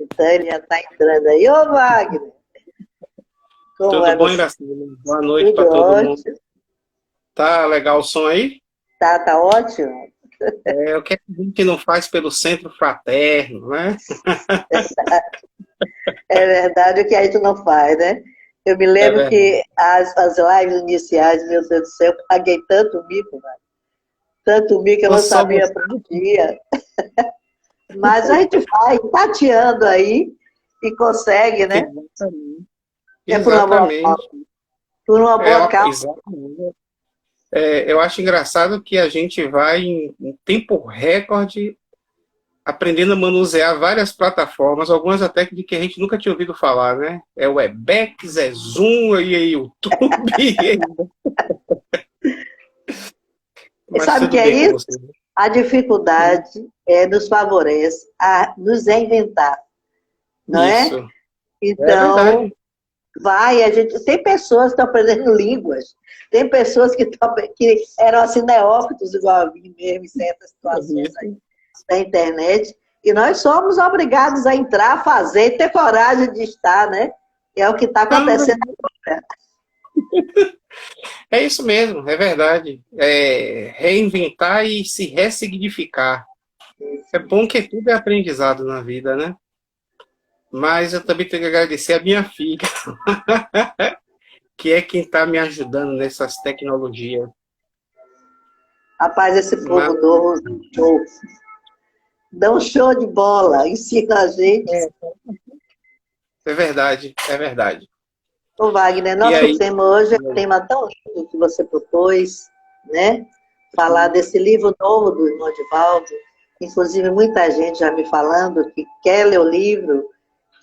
Então ele já está entrando aí. Ô, Wagner, como Tudo é bom, você? Iracema? Boa noite Tudo para todo mundo. ótimo? Tá legal o som aí? Tá ótimo? O que é que a gente não faz pelo Centro Fraterno, né? É verdade o que a gente não faz, né? Eu me É lembro verdade. que as lives iniciais, meu Deus do céu, eu paguei tanto mico, mano. Tanto mico que eu Não não só sabia você. para onde ia. Mas a gente vai tateando aí e consegue, né? Exatamente. É Exatamente. por uma boa causa. Exatamente. Eu acho engraçado que a gente vai em tempo recorde aprendendo a manusear várias plataformas, algumas até de que a gente nunca tinha ouvido falar, né? É o Webex, é Zoom, e é YouTube, E mas sabe o que tudo é bem com isso? você. A dificuldade nos favorece a nos reinventar, não é? Isso. É Então, verdade. a gente tem pessoas que estão aprendendo línguas, tem pessoas que eram assim neófitos igual a mim mesmo em certas situações aí Isso. da internet, e nós somos obrigados a entrar, fazer e ter coragem de estar, né? É o que está acontecendo Não, agora. é isso mesmo, é verdade. É reinventar e se ressignificar. É bom que tudo é aprendizado na vida, né? Mas eu também tenho que agradecer a minha filha, que é quem está me ajudando nessas tecnologias. Rapaz, esse Mas povo novo dá um show de bola, ensina a gente. é verdade, é verdade. Ô, Wagner, E nosso aí, tema hoje é um tema tão lindo que você propôs, né? Falar desse livro novo do irmão Divaldo. Inclusive, muita gente já me falando que quer ler o livro,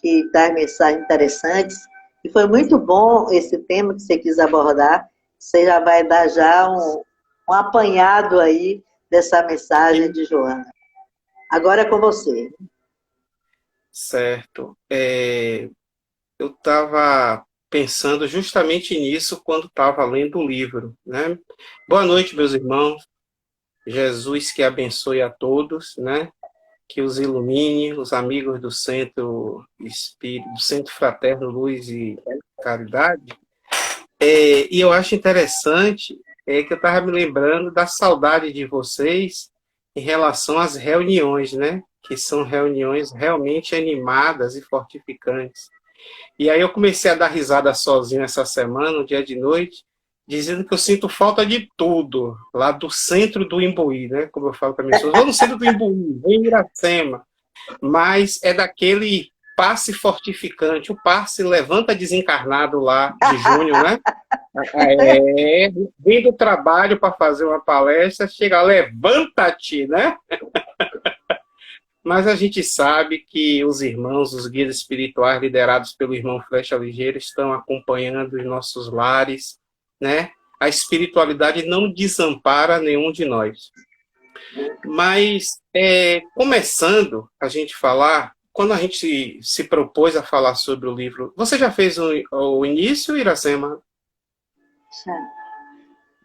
que traz mensagens interessantes. E foi muito bom esse tema que você quis abordar. Você já vai dar já um apanhado aí dessa mensagem de Joana. Agora é com você. certo. Eu estava pensando justamente nisso quando estava lendo o livro, né? Boa noite, meus irmãos. Jesus que abençoe a todos, né? Que os ilumine, os amigos do Centro Espírito, do Centro Fraterno Luz e Caridade. E eu acho interessante que eu estava me lembrando da saudade de vocês em relação às reuniões, né? Que são reuniões realmente animadas e fortificantes. E aí eu comecei a dar risada sozinho essa semana, um dia de noite, dizendo que eu sinto falta de tudo, lá do centro do Imbuí, né? Como eu falo para minhas pessoas, vou no centro do Imbuí, vou em Iracema, mas é daquele passe fortificante, o passe levanta desencarnado lá de junho, né? Vem do trabalho para fazer uma palestra, chega, levanta-te, né? Mas a gente sabe que os irmãos, os guias espirituais liderados pelo irmão Flecha Ligeira estão acompanhando os nossos lares, né? A espiritualidade não desampara nenhum de nós. Mas, começando a gente falar, quando a gente se propôs a falar sobre o livro, você já fez o início, Iracema?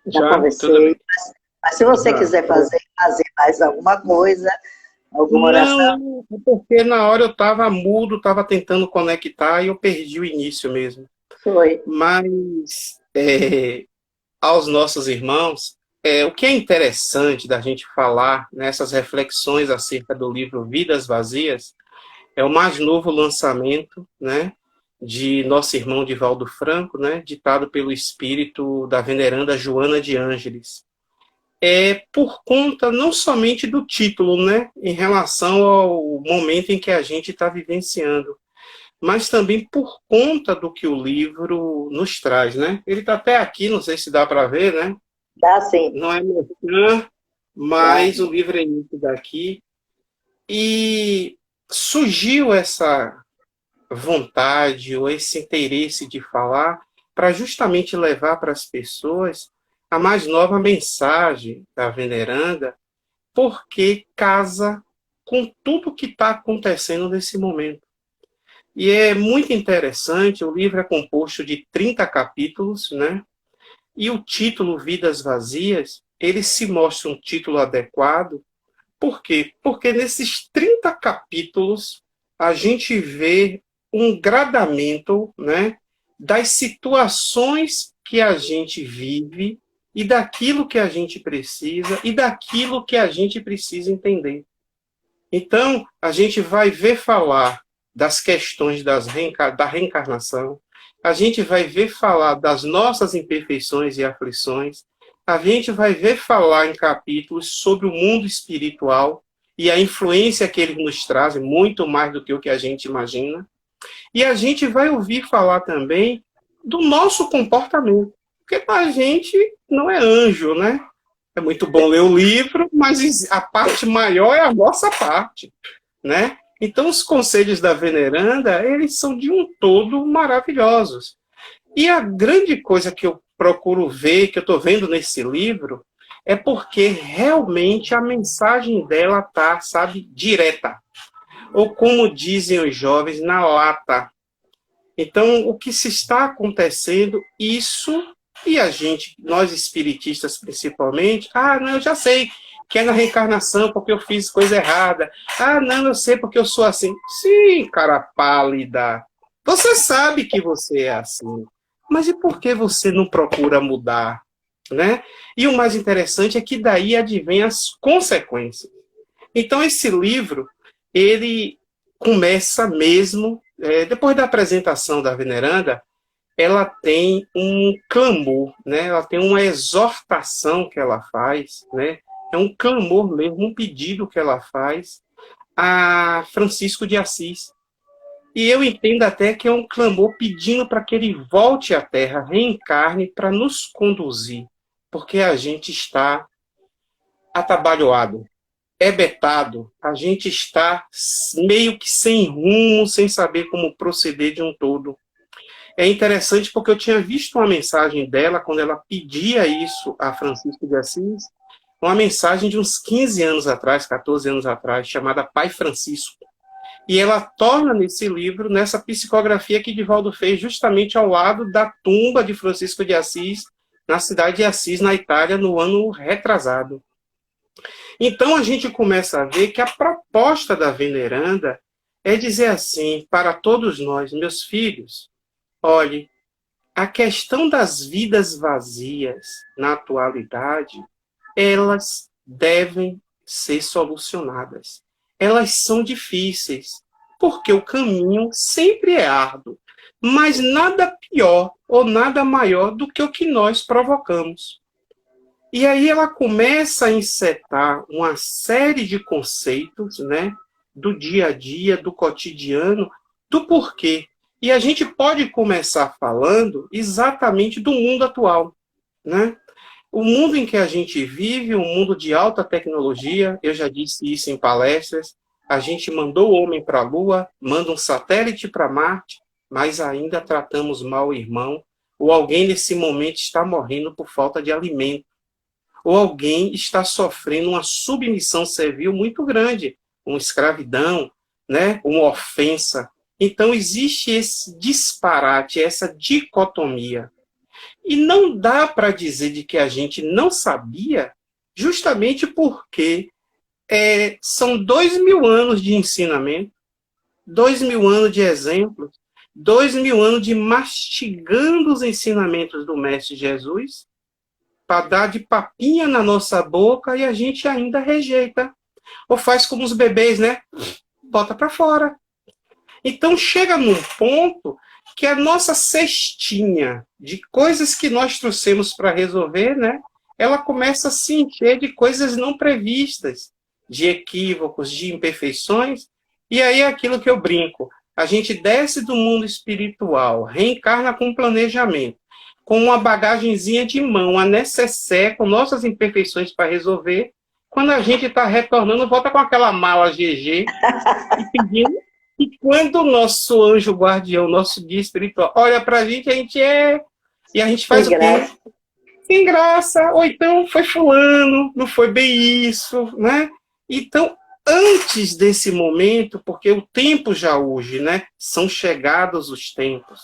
Já Já? Tudo conversei. bem. Mas se você Já. quiser fazer mais alguma coisa, alguma oração, Não, é porque na hora eu estava mudo, estava tentando conectar e eu perdi o início mesmo. foi. Mas, aos nossos irmãos, o que é interessante da gente falar nessas reflexões acerca do livro Vidas Vazias é o mais novo lançamento, né, de nosso irmão Divaldo Franco, né, ditado pelo espírito da veneranda Joana de Ângeles. É por conta não somente do título, né, em relação ao momento em que a gente está vivenciando, mas também por conta do que o livro nos traz, né? Ele está até aqui, não sei se dá para ver, né? Dá sim. Não é merchan, Dá. mas o livro é nítido aqui. E surgiu essa vontade ou esse interesse de falar para justamente levar para as pessoas a mais nova mensagem da veneranda, porque casa com tudo que está acontecendo nesse momento. E é muito interessante, o livro é composto de 30 capítulos, né? E o título Vidas Vazias, ele se mostra um título adequado. Por quê? Porque nesses 30 capítulos a gente vê um gradamento, né, das situações que a gente vive e daquilo que a gente precisa e daquilo que a gente precisa entender. Então, a gente vai ver falar das questões da reencarnação, a gente vai ver falar das nossas imperfeições e aflições, a gente vai ver falar em capítulos sobre o mundo espiritual e a influência que ele nos traz, muito mais do que o que a gente imagina. E a gente vai ouvir falar também do nosso comportamento, porque a gente não é anjo, né? É muito bom ler o livro, mas a parte maior é a nossa parte, né? Então, os conselhos da veneranda, eles são de um todo maravilhosos. E a grande coisa que eu procuro ver, que eu estou vendo nesse livro, é porque realmente a mensagem dela está, sabe, direta. Ou como dizem os jovens, na lata. Então, o que se está acontecendo, isso, e a gente, nós espiritistas principalmente, não, eu já sei que é na reencarnação porque eu fiz coisa errada. Não, eu sei porque eu sou assim. Sim, cara pálida. Você sabe que você é assim. Mas e por que você não procura mudar? Né? E o mais interessante é que daí advém as consequências. Então, esse livro, ele começa mesmo, depois da apresentação da veneranda, ela tem um clamor, né? Ela tem uma exortação que ela faz, né? É um clamor mesmo, um pedido que ela faz a Francisco de Assis. E eu entendo até que é um clamor pedindo para que ele volte à Terra, reencarne para nos conduzir, porque a gente está atabalhoado, betado, a gente está meio que sem rumo, sem saber como proceder de um todo. É interessante porque eu tinha visto uma mensagem dela, quando ela pedia isso a Francisco de Assis, uma mensagem de uns 15 anos atrás, 14 anos atrás, chamada Pai Francisco. E ela torna nesse livro, nessa psicografia que Divaldo fez justamente ao lado da tumba de Francisco de Assis, na cidade de Assis, na Itália, no ano retrasado. Então a gente começa a ver que a proposta da veneranda é dizer assim, para todos nós, meus filhos, olhe, a questão das vidas vazias na atualidade, elas devem ser solucionadas. Elas são difíceis, porque o caminho sempre é árduo, mas nada pior ou nada maior do que o que nós provocamos. E aí ela começa a insetar uma série de conceitos, né, do dia a dia, do cotidiano, do porquê. E a gente pode começar falando exatamente do mundo atual, né? O mundo em que a gente vive, um mundo de alta tecnologia, eu já disse isso em palestras, a gente mandou o homem para a Lua, manda um satélite para Marte, mas ainda tratamos mal o irmão, ou alguém nesse momento está morrendo por falta de alimento, ou alguém está sofrendo uma submissão servil muito grande, uma escravidão, né? Uma ofensa. Então existe esse disparate, essa dicotomia. E não dá para dizer de que a gente não sabia, justamente porque são 2000 anos de ensinamento, 2000 anos de exemplos, 2000 anos de mastigando os ensinamentos do Mestre Jesus, para dar de papinha na nossa boca e a gente ainda rejeita. Ou faz como os bebês, né? Bota para fora. Então chega num ponto que a nossa cestinha de coisas que nós trouxemos para resolver, né? Ela começa a se encher de coisas não previstas, de equívocos, de imperfeições. E aí é aquilo que eu brinco. A gente desce do mundo espiritual, reencarna com planejamento, com uma bagagenzinha de mão, a nécessaire, com nossas imperfeições para resolver. Quando a gente está retornando, volta com aquela mala GG e pedindo. E quando o nosso anjo guardião, nosso guia espiritual, olha para a gente é... E a gente faz o quê? Sem graça. Ou então foi fulano, não foi bem isso, né? Então, antes desse momento, porque o tempo já hoje, né? São chegados os tempos.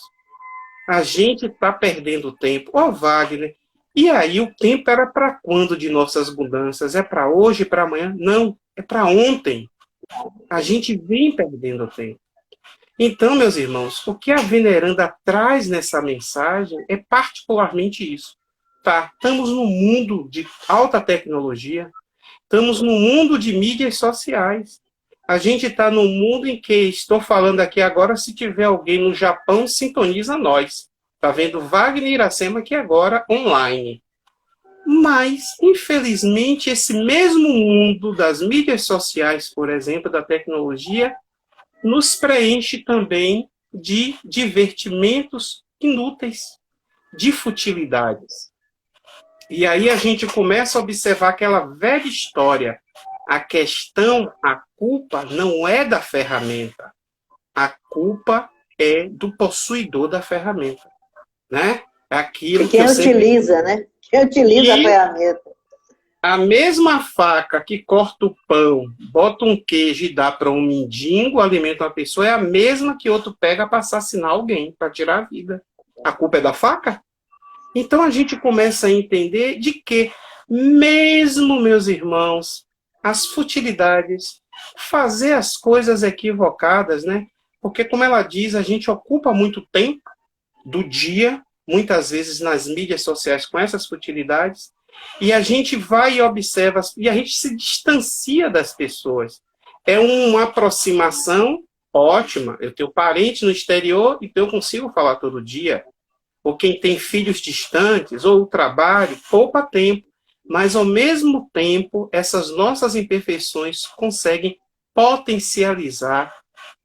A gente está perdendo tempo. Wagner, e aí o tempo era para quando de nossas mudanças? É para hoje, para amanhã? Não, é para ontem. A gente vem perdendo tempo. Então, meus irmãos, o que a veneranda traz nessa mensagem é particularmente isso. Tá? Estamos num mundo de alta tecnologia, estamos num mundo de mídias sociais. A gente está num mundo em que, estou falando aqui agora, se tiver alguém no Japão, sintoniza nós. Está vendo Wagner e Iracema aqui agora online. Mas, infelizmente, esse mesmo mundo das mídias sociais, por exemplo, da tecnologia, nos preenche também de divertimentos inúteis, de futilidades. E aí a gente começa a observar aquela velha história. A questão, a culpa não é da ferramenta. A culpa é do possuidor da ferramenta. Né? Aquilo que quem utiliza, né? Quem utiliza a ferramenta. A mesma faca que corta o pão, bota um queijo e dá para um mendigo, alimenta uma pessoa, é a mesma que outro pega para assassinar alguém, para tirar a vida. A culpa é da faca? Então a gente começa a entender de que, mesmo, meus irmãos, as futilidades, fazer as coisas equivocadas, né? Porque, como ela diz, a gente ocupa muito tempo do dia, muitas vezes nas mídias sociais com essas futilidades, e a gente vai e observa, e a gente se distancia das pessoas. É uma aproximação ótima. Eu tenho parente no exterior, então eu consigo falar todo dia. Ou quem tem filhos distantes, ou o trabalho, poupa tempo. Mas, ao mesmo tempo, essas nossas imperfeições conseguem potencializar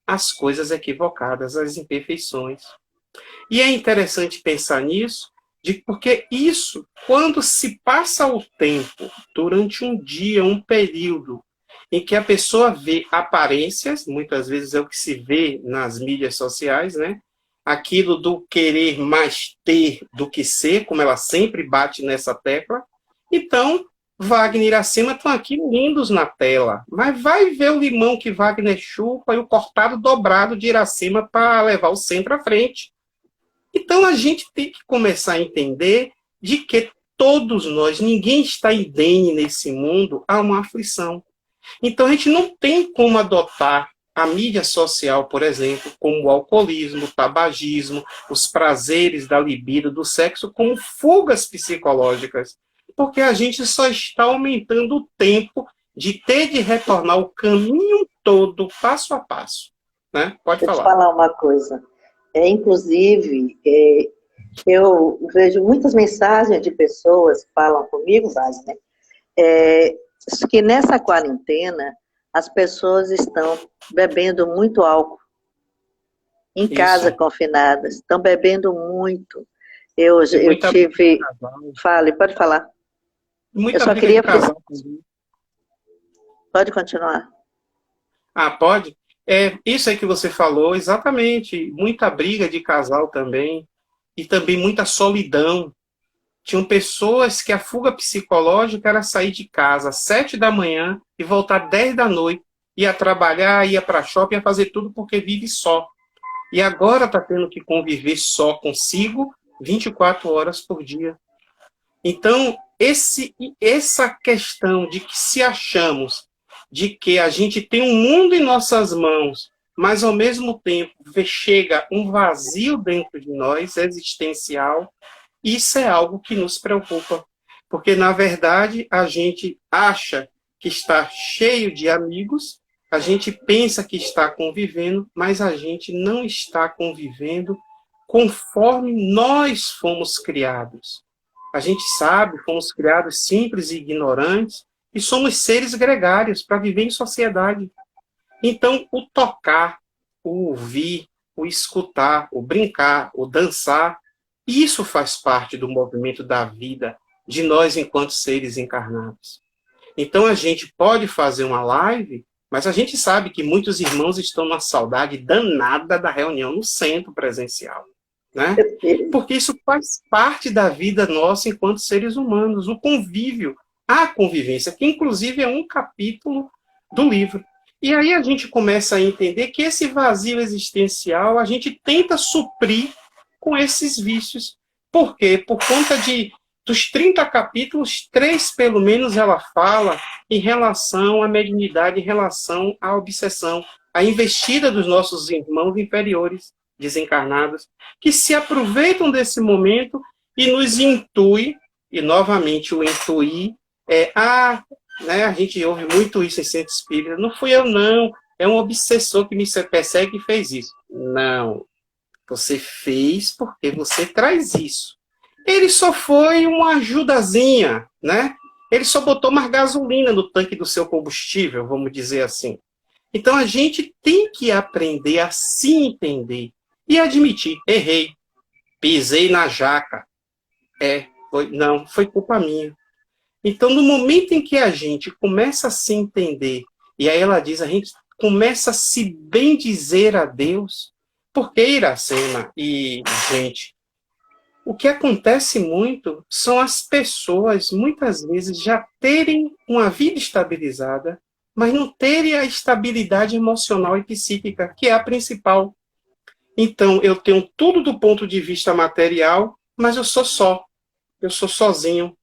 as coisas equivocadas, as imperfeições. E é interessante pensar nisso, porque isso, quando se passa o tempo, durante um dia, um período, em que a pessoa vê aparências, muitas vezes é o que se vê nas mídias sociais, né? Aquilo do querer mais ter do que ser, como ela sempre bate nessa tecla. Então, Wagner e Iracema estão aqui lindos na tela, mas vai ver o limão que Wagner chupa e o cortado dobrado de Iracema para levar o centro à frente. Então, a gente tem que começar a entender de que todos nós, ninguém está indene nesse mundo a uma aflição. Então, a gente não tem como adotar a mídia social, por exemplo, como o alcoolismo, o tabagismo, os prazeres da libido, do sexo, como fugas psicológicas, porque a gente só está aumentando o tempo de ter de retornar o caminho todo, passo a passo. Né? Pode falar. Deixa eu falar uma coisa. Inclusive, eu vejo muitas mensagens de pessoas que falam comigo, Wagner, que nessa quarentena as pessoas estão bebendo muito álcool, em casa confinadas, estão bebendo muito. Eu tive... Fale, pode falar. Muita eu só briga queria... de casal. Pode continuar. Ah, pode? Isso aí que você falou, exatamente. Muita briga de casal também. E também muita solidão. Tinham pessoas que a fuga psicológica era sair de casa às 7 da manhã e voltar 10 da noite. Ia trabalhar, ia para shopping, ia fazer tudo porque vive só. E agora está tendo que conviver só consigo 24 horas por dia. Então, essa questão de que se achamos de que a gente tem um mundo em nossas mãos, mas ao mesmo tempo chega um vazio dentro de nós, existencial, isso é algo que nos preocupa. Porque, na verdade, a gente acha que está cheio de amigos, a gente pensa que está convivendo, mas a gente não está convivendo conforme nós fomos criados. A gente sabe, fomos criados simples e ignorantes, e somos seres gregários para viver em sociedade. Então, o tocar, o ouvir, o escutar, o brincar, o dançar, isso faz parte do movimento da vida de nós enquanto seres encarnados. Então, a gente pode fazer uma live, mas a gente sabe que muitos irmãos estão numa saudade danada da reunião no centro presencial. Né? Porque isso faz parte da vida nossa enquanto seres humanos, o convívio, a convivência, que inclusive é um capítulo do livro. E aí a gente começa a entender que esse vazio existencial a gente tenta suprir com esses vícios. Por quê? Por conta de Dos 30 capítulos, 3 pelo menos ela fala em relação à mediunidade, em relação à obsessão, à investida dos nossos irmãos inferiores, desencarnados, que se aproveitam desse momento e nos intui, e novamente o intuir né, a gente ouve muito isso em centro espírita, não fui eu não, é um obsessor que me persegue e fez isso. Não, você fez porque você traz isso. Ele só foi uma ajudazinha, né? Ele só botou mais gasolina no tanque do seu combustível, vamos dizer assim. Então a gente tem que aprender a se entender e admitir, errei, pisei na jaca. Não, foi culpa minha. Então, no momento em que a gente começa a se entender, e aí ela diz, a gente começa a se bendizer a Deus, porque Iracema e gente, o que acontece muito são as pessoas, muitas vezes, já terem uma vida estabilizada, mas não terem a estabilidade emocional e psíquica, que é a principal. Então, eu tenho tudo do ponto de vista material, mas eu sou sozinho.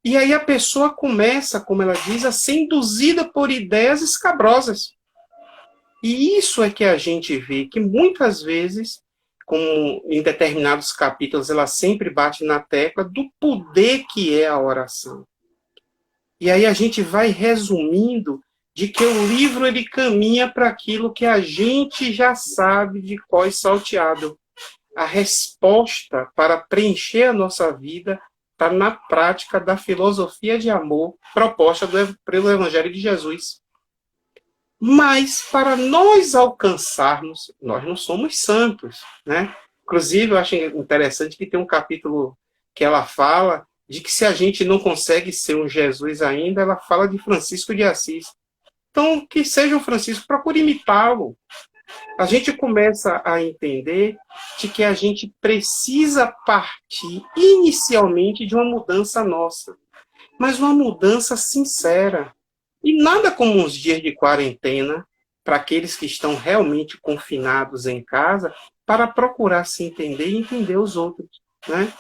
E aí a pessoa começa, como ela diz, a ser induzida por ideias escabrosas. E isso é que a gente vê, que muitas vezes, como em determinados capítulos, ela sempre bate na tecla do poder que é a oração. E aí a gente vai resumindo de que o livro ele caminha para aquilo que a gente já sabe de cor e salteado. A resposta para preencher a nossa vida está na prática da filosofia de amor proposta pelo Evangelho de Jesus. Mas, para nós alcançarmos, nós não somos santos, né? Inclusive, eu acho interessante que tem um capítulo que ela fala de que se a gente não consegue ser um Jesus ainda, ela fala de Francisco de Assis. Então, que seja um Francisco, procure imitá-lo. A gente começa a entender de que a gente precisa partir inicialmente de uma mudança nossa, mas uma mudança sincera. E nada como uns dias de quarentena para aqueles que estão realmente confinados em casa para procurar se entender e entender os outros, né?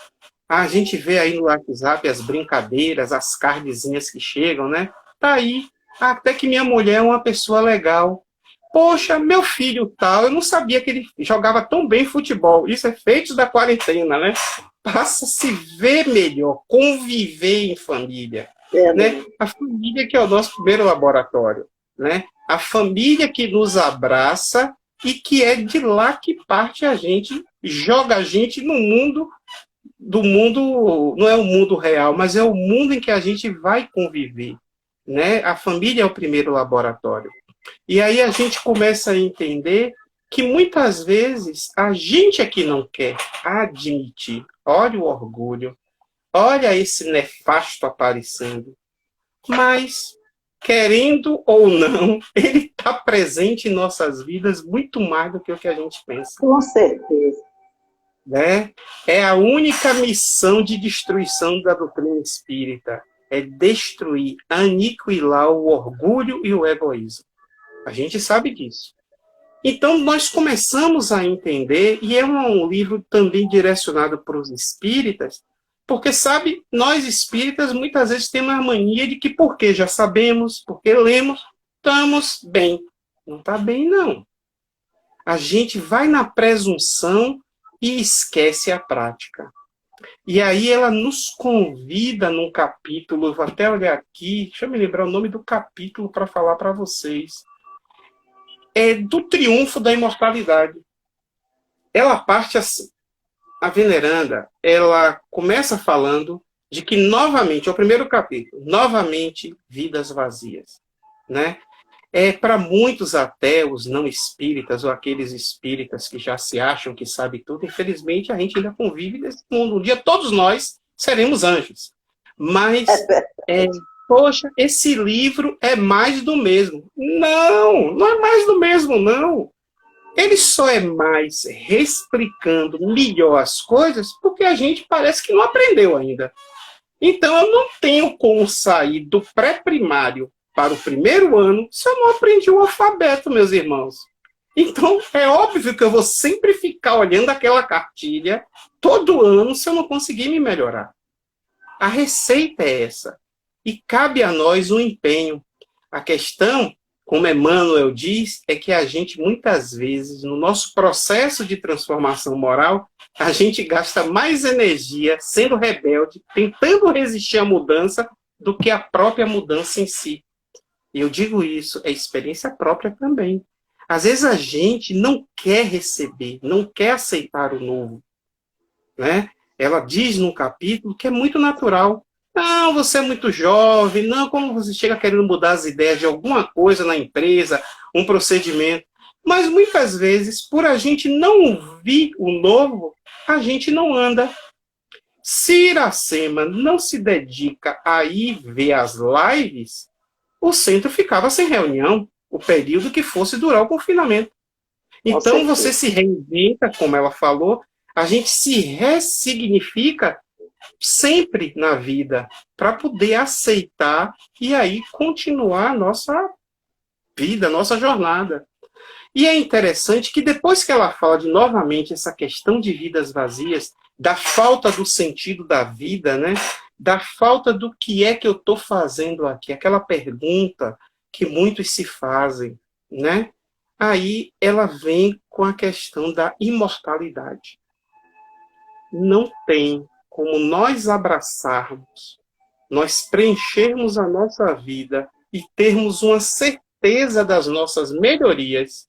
A gente vê aí no WhatsApp as brincadeiras, as cardzinhas que chegam, né? Tá aí, até que minha mulher é uma pessoa legal. Poxa, meu filho tal, eu não sabia que ele jogava tão bem futebol. Isso é feito da quarentena, né? Passa a se ver melhor, conviver em família. Né? A família que é o nosso primeiro laboratório. Né? A família que nos abraça e que é de lá que parte a gente, joga a gente no mundo, não é o mundo real, mas é o mundo em que a gente vai conviver. Né? A família é o primeiro laboratório. E aí a gente começa a entender que muitas vezes a gente é que não quer admitir. Olha o orgulho, olha esse nefasto aparecendo. Mas, querendo ou não, ele está presente em nossas vidas muito mais do que o que a gente pensa. Com certeza. Né? É a única missão de destruição da doutrina espírita. É destruir, aniquilar o orgulho e o egoísmo. A gente sabe disso. Então, nós começamos a entender, e é um livro também direcionado para os espíritas, porque, sabe, nós espíritas muitas vezes temos a mania de que porque já sabemos, porque lemos, estamos bem. Não está bem, não. A gente vai na presunção e esquece a prática. E aí ela nos convida num capítulo, vou até olhar aqui, deixa eu me lembrar o nome do capítulo para falar para vocês. É do triunfo da imortalidade. Ela parte assim. A veneranda, ela começa falando de que novamente, é o primeiro capítulo, novamente vidas vazias, né? Para muitos ateus não espíritas ou aqueles espíritas que já se acham que sabem tudo, infelizmente a gente ainda convive nesse mundo. Um dia todos nós seremos anjos. Mas, poxa, esse livro é mais do mesmo. Não, não é mais do mesmo, não. Ele só é mais explicando melhor as coisas porque a gente parece que não aprendeu ainda. Então, eu não tenho como sair do pré-primário para o primeiro ano se eu não aprendi o alfabeto, meus irmãos. Então, é óbvio que eu vou sempre ficar olhando aquela cartilha todo ano se eu não conseguir me melhorar. A receita é essa. E cabe a nós um empenho. A questão, como Emmanuel diz, é que a gente, muitas vezes, no nosso processo de transformação moral, a gente gasta mais energia sendo rebelde, tentando resistir à mudança, do que a própria mudança em si. E eu digo isso, é experiência própria também. Às vezes a gente não quer receber, não quer aceitar o novo, né? Ela diz num capítulo que é muito natural. Não, você é muito jovem, não, como você chega querendo mudar as ideias de alguma coisa na empresa, um procedimento. Mas muitas vezes, por a gente não ouvir o novo, a gente não anda. Se Iracema não se dedica a ir ver as lives, o centro ficava sem reunião, o período que fosse durar o confinamento. Então você se reinventa, como ela falou, a gente se ressignifica sempre na vida para poder aceitar e aí continuar a nossa vida, a nossa jornada. E é interessante que depois que ela fala de novamente essa questão de vidas vazias, da falta do sentido da vida, né? Da falta do que é que eu estou fazendo aqui, aquela pergunta que muitos se fazem, né? Aí ela vem com a questão da imortalidade. Não tem como nós abraçarmos, nós preenchermos a nossa vida e termos uma certeza das nossas melhorias,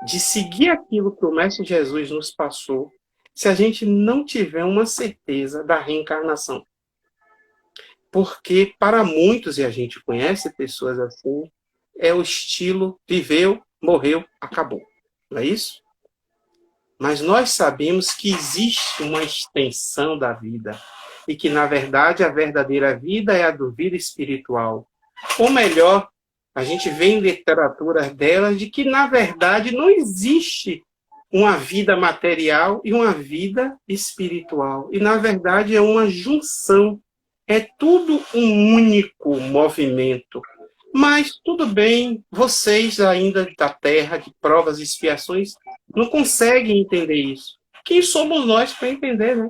de seguir aquilo que o Mestre Jesus nos passou, se a gente não tiver uma certeza da reencarnação. Porque para muitos, e a gente conhece pessoas assim, é o estilo viveu, morreu, acabou. Não é isso? Mas nós sabemos que existe uma extensão da vida e que, na verdade, a verdadeira vida é a do vida espiritual. Ou melhor, a gente vê em literatura dela de que, na verdade, não existe uma vida material e uma vida espiritual. E, na verdade, é uma junção. É tudo um único movimento. Mas, tudo bem, vocês ainda da Terra, de provas e expiações, não conseguem entender isso. Quem somos nós para entender, né?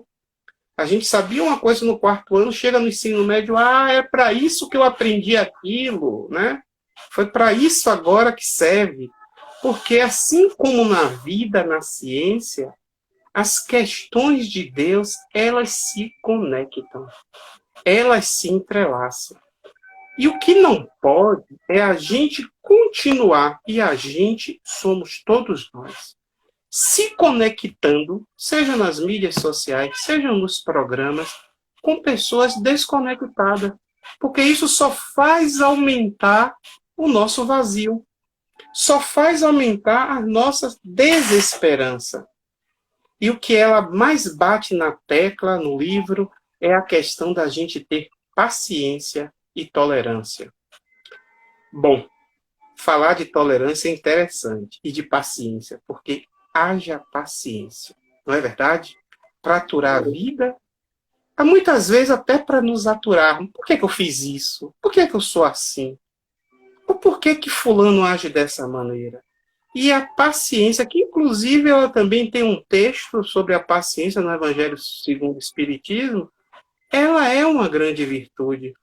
A gente sabia uma coisa no 4º ano, chega no ensino médio, é para isso que eu aprendi aquilo, né? Foi para isso agora que serve. Porque assim como na vida, na ciência, as questões de Deus, elas se conectam. Elas se entrelaçam. E o que não pode é a gente continuar, e a gente somos todos nós, se conectando, seja nas mídias sociais, seja nos programas, com pessoas desconectadas. Porque isso só faz aumentar o nosso vazio. Só faz aumentar a nossa desesperança. E o que ela mais bate na tecla no livro é a questão da gente ter paciência e tolerância. Bom, falar de tolerância é interessante e de paciência, porque haja paciência, não é verdade? Para aturar a vida, há muitas vezes até para nos aturar. Por que eu fiz isso? Por que eu sou assim? Ou por que fulano age dessa maneira? E a paciência, que inclusive ela também tem um texto sobre a paciência no Evangelho segundo o Espiritismo, ela é uma grande virtude.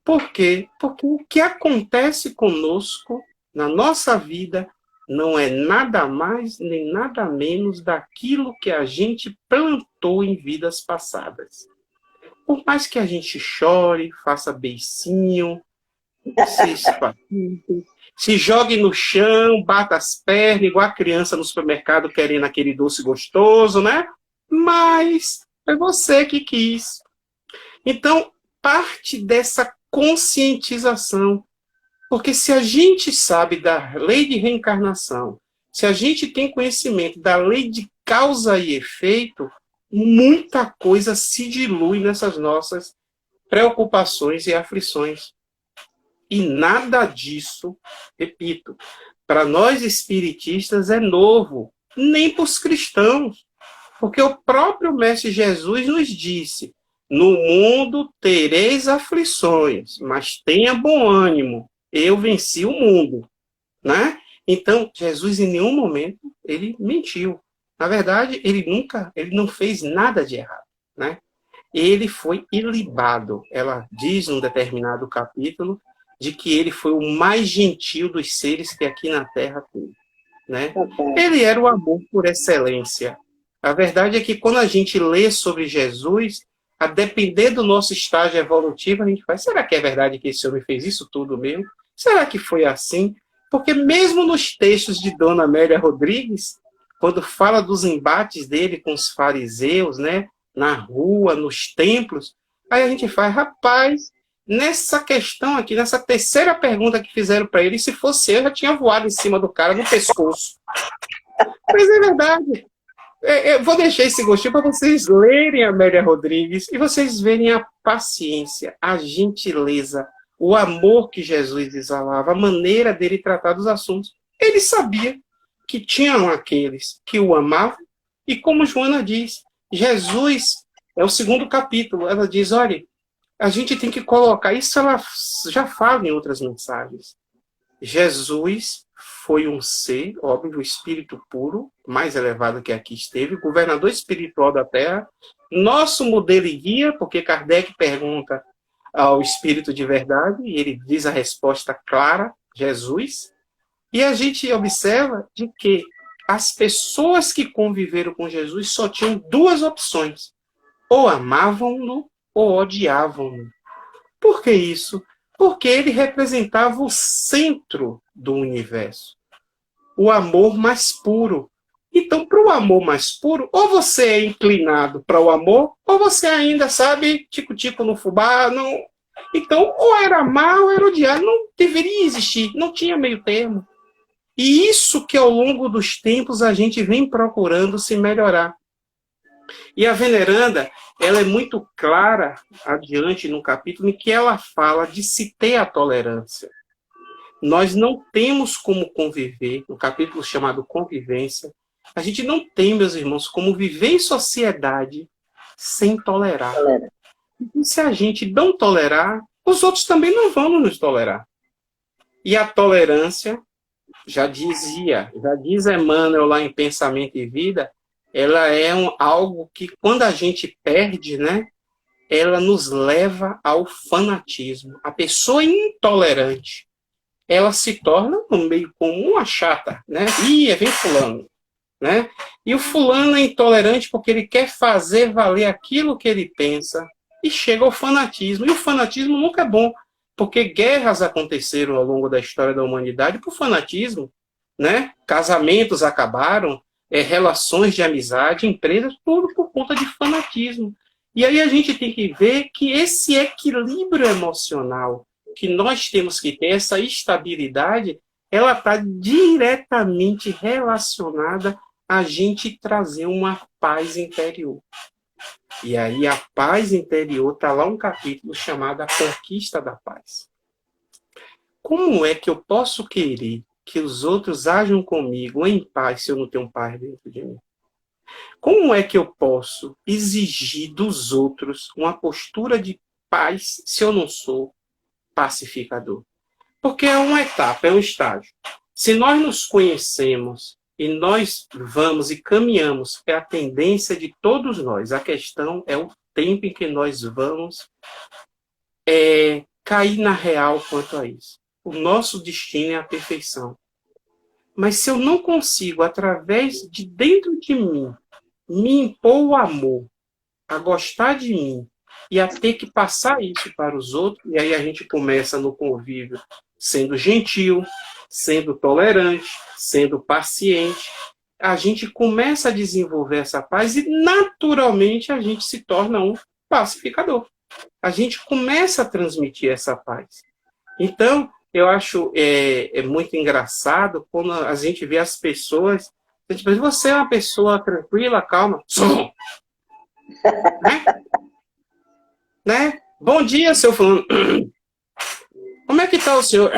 Por quê? Porque o que acontece conosco na nossa vida não é nada mais nem nada menos daquilo que a gente plantou em vidas passadas. Por mais que a gente chore, faça beicinho, se jogue no chão, bata as pernas, igual a criança no supermercado querendo aquele doce gostoso, né? Mas é você que quis. Então, parte dessa conscientização. Porque se a gente sabe da lei de reencarnação, se a gente tem conhecimento da lei de causa e efeito, muita coisa se dilui nessas nossas preocupações e aflições. E nada disso, repito, para nós espiritistas é novo, nem para os cristãos. Porque o próprio Mestre Jesus nos disse: no mundo tereis aflições, mas tenha bom ânimo, eu venci o mundo, né? Então, Jesus em nenhum momento ele mentiu. Na verdade, ele não fez nada de errado, né? ele foi ilibado. Ela diz num determinado capítulo de que ele foi o mais gentil dos seres que aqui na Terra tem, né? Ele era o amor por excelência. A verdade é que quando a gente lê sobre Jesus, a depender do nosso estágio evolutivo, a gente faz, será que é verdade que esse homem fez isso tudo mesmo? Será que foi assim? Porque mesmo nos textos de Dona Amélia Rodrigues, quando fala dos embates dele com os fariseus, né, na rua, nos templos, aí a gente faz, rapaz, nessa questão aqui, nessa terceira pergunta que fizeram para ele, se fosse eu, já tinha voado em cima do cara no pescoço. Mas é verdade. Eu vou deixar esse gostinho para vocês lerem a Amélia Rodrigues e vocês verem a paciência, a gentileza, o amor que Jesus exalava, a maneira dele tratar dos assuntos. Ele sabia que tinham aqueles que o amavam e, como Joana diz, Jesus, é o segundo capítulo, ela diz, olha, a gente tem que colocar, isso ela já fala em outras mensagens. Jesus foi um ser, óbvio, o espírito puro, mais elevado que aqui esteve, governador espiritual da Terra, nosso modelo e guia, porque Kardec pergunta ao espírito de verdade, e ele diz a resposta clara, Jesus, e a gente observa de que as pessoas que conviveram com Jesus só tinham duas opções, ou amavam-no ou odiavam-no. Por que isso? Porque ele representava o centro do universo, o amor mais puro. Então, para o amor mais puro, ou você é inclinado para o amor, ou você ainda sabe, tico-tico no fubá, não. Então, ou era amar ou era odiar, não deveria existir, não tinha meio termo. E isso que ao longo dos tempos a gente vem procurando se melhorar. E a veneranda, ela é muito clara adiante no capítulo em que ela fala de se ter a tolerância. Nós não temos como conviver, no capítulo chamado Convivência, a gente não tem, meus irmãos, como viver em sociedade sem tolerar. E se a gente não tolerar, os outros também não vão nos tolerar. E a tolerância, já diz Emmanuel lá em Pensamento e Vida, ela é algo que, quando a gente perde, né, ela nos leva ao fanatismo. A pessoa intolerante, ela se torna, no meio comum, uma chata, né? Vem fulano, né? E o fulano é intolerante porque ele quer fazer valer aquilo que ele pensa e chega ao fanatismo. E o fanatismo nunca é bom, porque guerras aconteceram ao longo da história da humanidade por fanatismo, né? Casamentos acabaram, relações de amizade, empresas, tudo por conta de fanatismo. E aí a gente tem que ver que esse equilíbrio emocional que nós temos que ter, essa estabilidade, ela está diretamente relacionada a gente trazer uma paz interior. E aí a paz interior está lá um capítulo chamado A Conquista da Paz. Como é que eu posso querer que os outros ajam comigo em paz se eu não tenho paz dentro de mim? Como é que eu posso exigir dos outros uma postura de paz se eu não sou pacificador? Porque é uma etapa, é um estágio. Se nós nos conhecemos e nós vamos e caminhamos, é a tendência de todos nós. A questão é o tempo em que nós vamos cair na real quanto a isso. O nosso destino é a perfeição. Mas se eu não consigo, através de dentro de mim, me impor o amor, a gostar de mim e a ter que passar isso para os outros, e aí a gente começa no convívio sendo gentil, sendo tolerante, sendo paciente, a gente começa a desenvolver essa paz e naturalmente a gente se torna um pacificador. A gente começa a transmitir essa paz. Então, eu acho muito engraçado quando a gente vê as pessoas. A gente pensa, você é uma pessoa tranquila, calma. Som! Né? Bom dia, seu fulano. Como é que está o senhor?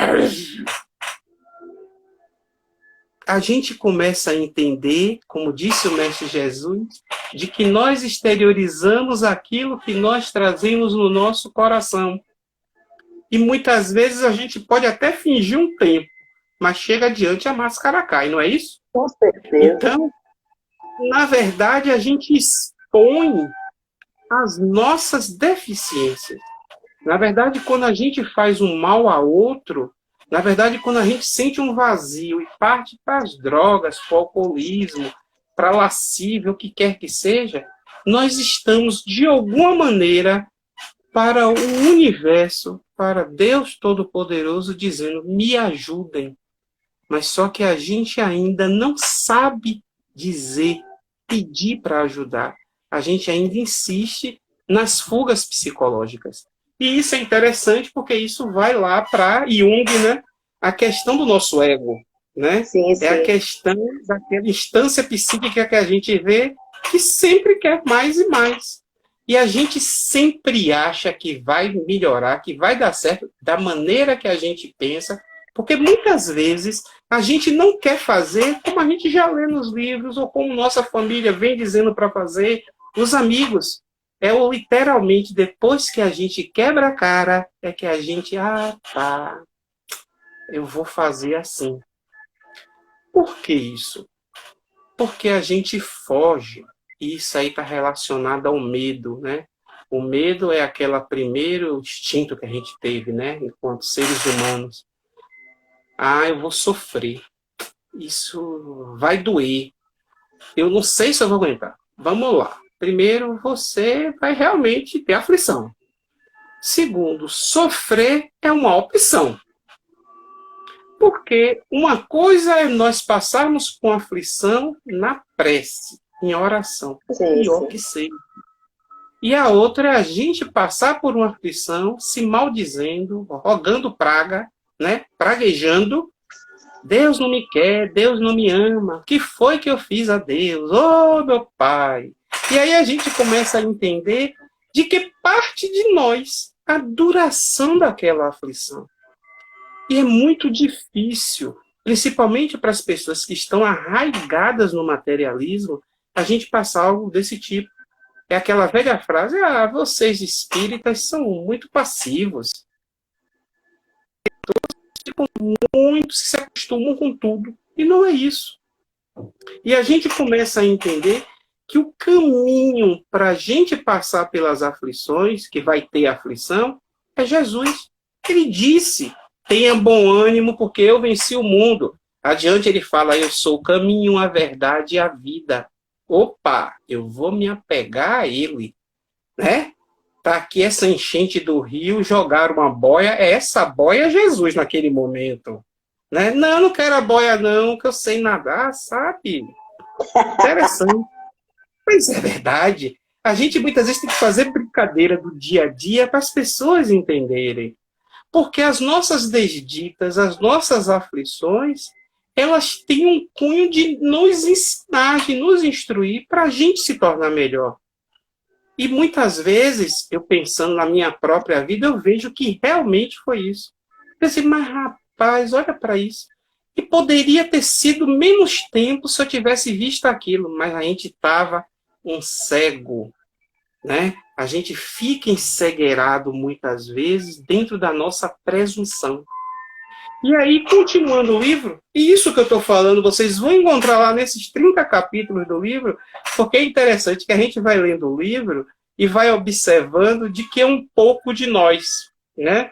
A gente começa a entender, como disse o Mestre Jesus, de que nós exteriorizamos aquilo que nós trazemos no nosso coração. E muitas vezes a gente pode até fingir um tempo, mas chega adiante a máscara cai, não é isso? Com certeza. Então, na verdade, a gente expõe as nossas deficiências. Na verdade, quando a gente faz um mal a outro, na verdade, quando a gente sente um vazio e parte para as drogas, para o alcoolismo, para a lascívia, o que quer que seja, nós estamos, de alguma maneira, para o universo, para Deus Todo-Poderoso, dizendo, me ajudem. Mas só que a gente ainda não sabe dizer, pedir para ajudar. A gente ainda insiste nas fugas psicológicas. E isso é interessante porque isso vai lá para Jung, né? A questão do nosso ego, né? Sim, É a sim. questão daquela instância psíquica que a gente vê que sempre quer mais e mais. E a gente sempre acha que vai melhorar, que vai dar certo da maneira que a gente pensa, porque muitas vezes a gente não quer fazer como a gente já lê nos livros ou como nossa família vem dizendo para fazer, os amigos. É literalmente depois que a gente quebra a cara, é que a gente, tá, eu vou fazer assim. Por que isso? Porque a gente foge. E isso aí está relacionado ao medo, né? O medo é aquele primeiro instinto que a gente teve, né? Enquanto seres humanos. Eu vou sofrer. Isso vai doer. Eu não sei se eu vou aguentar. Vamos lá. Primeiro, você vai realmente ter aflição. Segundo, sofrer é uma opção. Porque uma coisa é nós passarmos com aflição na prece, em oração, por Sim, pior sim. que seja. E a outra é a gente passar por uma aflição, se maldizendo, rogando praga, né? Praguejando. Deus não me quer, Deus não me ama. O que foi que eu fiz a Deus? Oh, meu Pai! E aí a gente começa a entender de que parte de nós a duração daquela aflição. E é muito difícil, principalmente para as pessoas que estão arraigadas no materialismo, a gente passar algo desse tipo. É aquela velha frase, vocês espíritas são muito passivos, muito se acostumam com tudo. E não é isso. E a gente começa a entender que o caminho para a gente passar pelas aflições, que vai ter aflição, é Jesus. Ele disse, tenha bom ânimo, porque eu venci o mundo. Adiante ele fala, eu sou o caminho, a verdade e a vida. Opa, eu vou me apegar a ele, né? Tá aqui essa enchente do rio, jogar uma boia, essa boia é Jesus naquele momento. Né? Não, não quero a boia não, que eu sei nadar, sabe? Interessante. Mas é verdade. A gente muitas vezes tem que fazer brincadeira do dia a dia para as pessoas entenderem. Porque as nossas desditas, as nossas aflições, elas têm um cunho de nos ensinar, de nos instruir para a gente se tornar melhor. E muitas vezes, eu pensando na minha própria vida, eu vejo que realmente foi isso. Eu pensei, mas rapaz, olha para isso. E poderia ter sido menos tempo se eu tivesse visto aquilo, mas a gente estava um cego, né? A gente fica encegueirado muitas vezes dentro da nossa presunção. E aí, continuando o livro, e isso que eu estou falando, vocês vão encontrar lá nesses 30 capítulos do livro, porque é interessante que a gente vai lendo o livro e vai observando de que é um pouco de nós, né?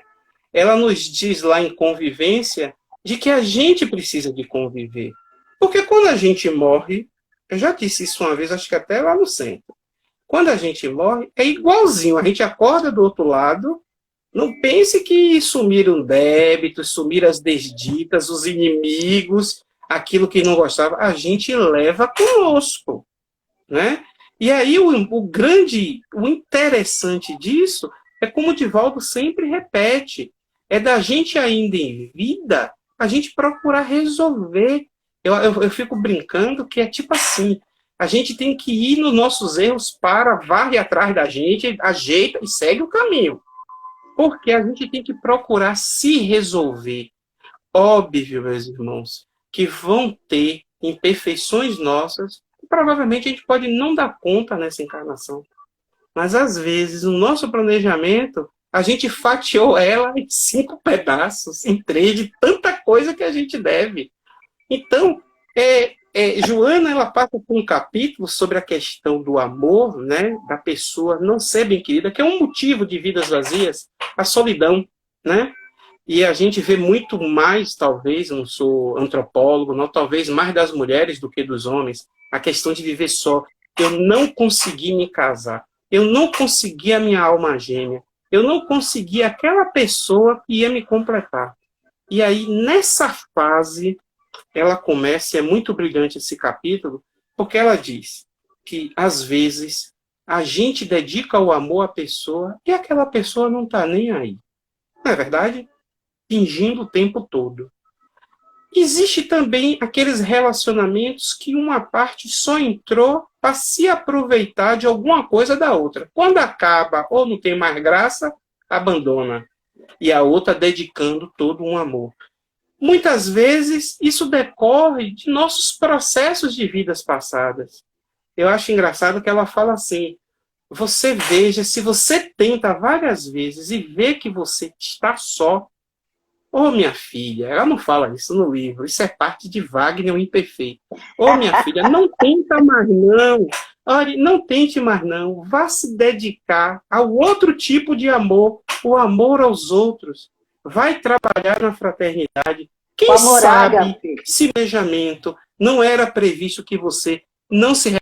Ela nos diz lá em Convivência de que a gente precisa de conviver. Porque quando a gente morre, eu já disse isso uma vez, acho que até lá no centro, quando a gente morre, é igualzinho, a gente acorda do outro lado. Não pense que sumiram débitos, sumiram as desditas, os inimigos, aquilo que não gostava, a gente leva conosco, né? E aí o interessante disso é como o Divaldo sempre repete, é da gente ainda em vida, a gente procurar resolver. Eu fico brincando que é tipo assim, a gente tem que ir nos nossos erros para, varre atrás da gente, ajeita e segue o caminho. Porque a gente tem que procurar se resolver. Óbvio, meus irmãos, que vão ter imperfeições nossas, que provavelmente a gente pode não dar conta nessa encarnação. Mas, às vezes, no nosso planejamento, a gente fatiou ela em 5 pedaços, em 3, de tanta coisa que a gente deve. Então, Joana, ela passa por um capítulo sobre a questão do amor, né, da pessoa não ser bem querida, que é um motivo de vidas vazias, a solidão, né? E a gente vê muito mais, talvez, não sou antropólogo, não, talvez mais das mulheres do que dos homens, a questão de viver só. Eu não consegui me casar, eu não consegui a minha alma gêmea, eu não consegui aquela pessoa que ia me completar. E aí, nessa fase, ela começa, e é muito brilhante esse capítulo, porque ela diz que, às vezes, a gente dedica o amor à pessoa e aquela pessoa não está nem aí. Não é verdade? Fingindo o tempo todo. Existe também aqueles relacionamentos que uma parte só entrou para se aproveitar de alguma coisa da outra. Quando acaba ou não tem mais graça, abandona. E a outra dedicando todo um amor. Muitas vezes isso decorre de nossos processos de vidas passadas. Eu acho engraçado que ela fala assim, você veja, se você tenta várias vezes e vê que você está só, ô minha filha, ela não fala isso no livro, isso é parte de Wagner o Imperfeito. Ô minha filha, não tenta mais não, olha, não tente mais não, vá se dedicar ao outro tipo de amor, o amor aos outros. Vai trabalhar na fraternidade. Quem sabe se o planejamento não era previsto que você não se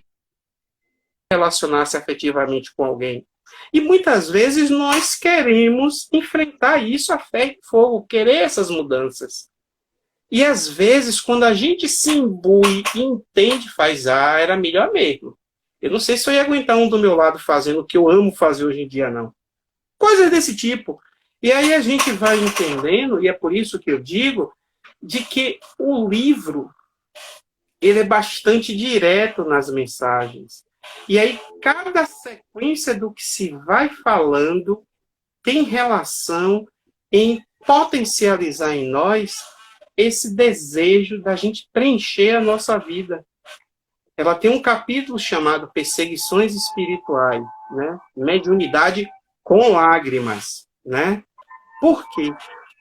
relacionasse afetivamente com alguém. E muitas vezes nós queremos enfrentar isso a ferro e fogo, querer essas mudanças. E às vezes, quando a gente se imbui e entende, faz, era melhor mesmo. Eu não sei se eu ia aguentar um do meu lado fazendo o que eu amo fazer hoje em dia, não. Coisas desse tipo. E aí a gente vai entendendo, e é por isso que eu digo, de que o livro, ele é bastante direto nas mensagens. E aí, cada sequência do que se vai falando tem relação em potencializar em nós esse desejo da gente preencher a nossa vida. Ela tem um capítulo chamado Perseguições Espirituais, né? Mediunidade com lágrimas, né? Por quê?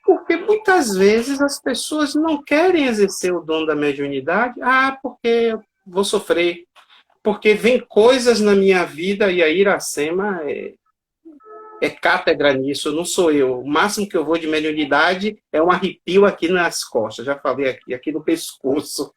Porque muitas vezes as pessoas não querem exercer o dom da mediunidade, porque eu vou sofrer, porque vem coisas na minha vida, e a Iracema é cátedra nisso, não sou eu. O máximo que eu vou de mediunidade é um arrepio aqui nas costas, já falei aqui no pescoço.